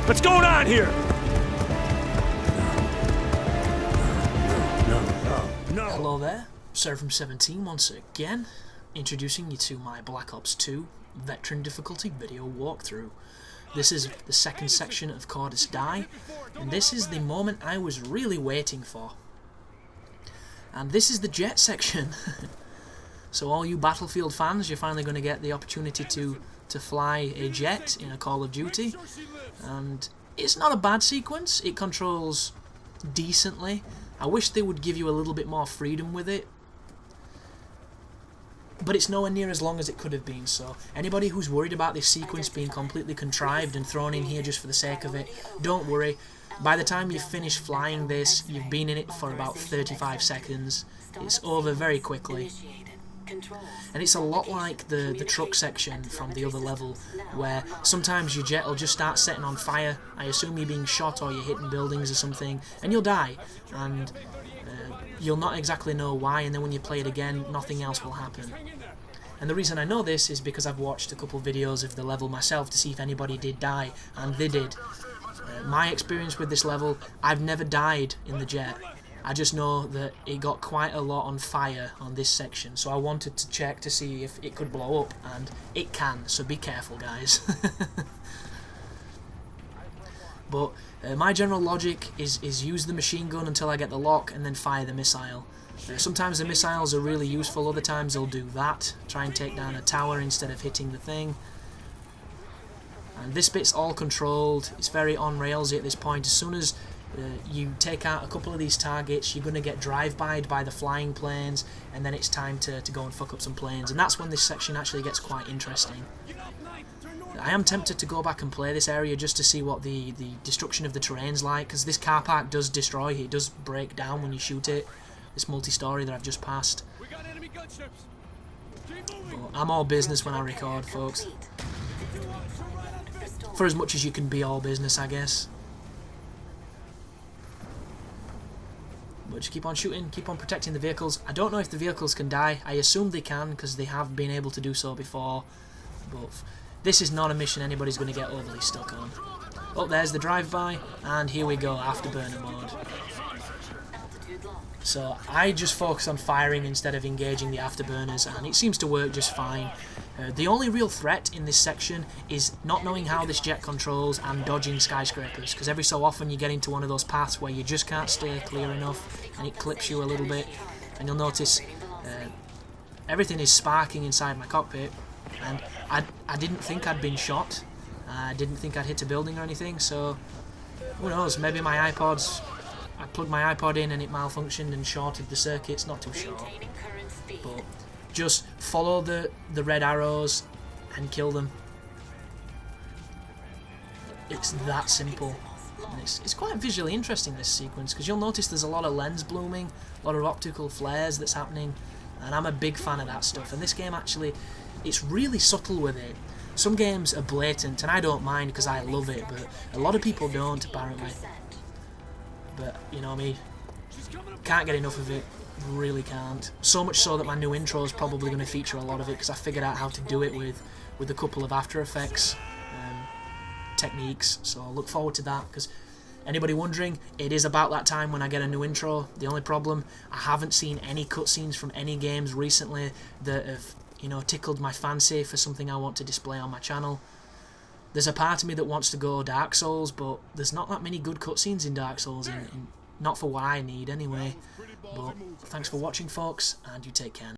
What's going on here? No. Hello there, Seraphim17 once again, introducing you to my Black Ops 2 Veteran Difficulty video walkthrough. This is the second section of Cordis Die, and this is the moment I was really waiting for. And this is the jet section. So all you Battlefield fans, you're finally going to get the opportunity to fly a jet in a Call of Duty. And it's not a bad sequence, it controls decently. I wish they would give you a little bit more freedom with it, but it's nowhere near as long as it could have been. So anybody who's worried about this sequence being completely contrived and thrown in here just for the sake of it, don't worry. By the time you finish flying this, you've been in it for about 35 seconds. It's over very quickly. And it's a lot like the truck section from the other level, where sometimes your jet will just start setting on fire. I assume you're being shot or you're hitting buildings or something, and you'll die. And you'll not exactly know why, and then when you play it again, nothing else will happen. And the reason I know this is because I've watched a couple videos of the level myself to see if anybody did die, and they did. My experience with this level, I've never died in the jet. I just know that it got quite a lot on fire on this section, so I wanted to check to see if it could blow up, and it can, so be careful, guys. But my general logic is use the machine gun until I get the lock and then fire the missile. Sometimes the missiles are really useful, other times they'll do that, try and take down a tower instead of hitting the thing. And this bit's all controlled, it's very on railsy at this point. As soon as you take out a couple of these targets, you're going to get drive-byed by the flying planes, and then it's time to go and fuck up some planes, and that's when this section actually gets quite interesting. I am tempted to go back and play this area just to see what the destruction of the terrain's like, because this car park does destroy, it does break down when you shoot it, this multi-story that I've just passed. But I'm all business when I record, folks. For as much as you can be all business, I guess. But just keep on shooting, keep on protecting the vehicles. I don't know if the vehicles can die. I assume they can, because they have been able to do so before. But this is not a mission anybody's going to get overly stuck on. Oh, there's the drive-by, and here we go, afterburner mode. So I just focus on firing instead of engaging the afterburners, and it seems to work just fine. The only real threat in this section is not knowing how this jet controls and dodging skyscrapers, because every so often you get into one of those paths where you just can't stay clear enough and it clips you a little bit, and you'll notice everything is sparking inside my cockpit, and I didn't think I'd been shot, I didn't think I'd hit a building or anything, so who knows, maybe my iPod's, I plugged my iPod in and it malfunctioned and shorted the circuits, not too sure. But just follow the red arrows and kill them. It's that simple. And it's quite visually interesting, this sequence, because you'll notice there's a lot of lens blooming, a lot of optical flares that's happening, and I'm a big fan of that stuff. And this game actually, it's really subtle with it. Some games are blatant, and I don't mind because I love it, but a lot of people don't, apparently. But, you know me, can't get enough of it, really can't. So much so that my new intro is probably going to feature a lot of it, because I figured out how to do it with a couple of After Effects techniques, so I'll look forward to that, because anybody wondering, it is about that time when I get a new intro. The only problem, I haven't seen any cutscenes from any games recently that have, you know, tickled my fancy for something I want to display on my channel. There's a part of me that wants to go Dark Souls, but there's not that many good cutscenes in Dark Souls, not for what I need anyway. But thanks for watching, folks, and you take care.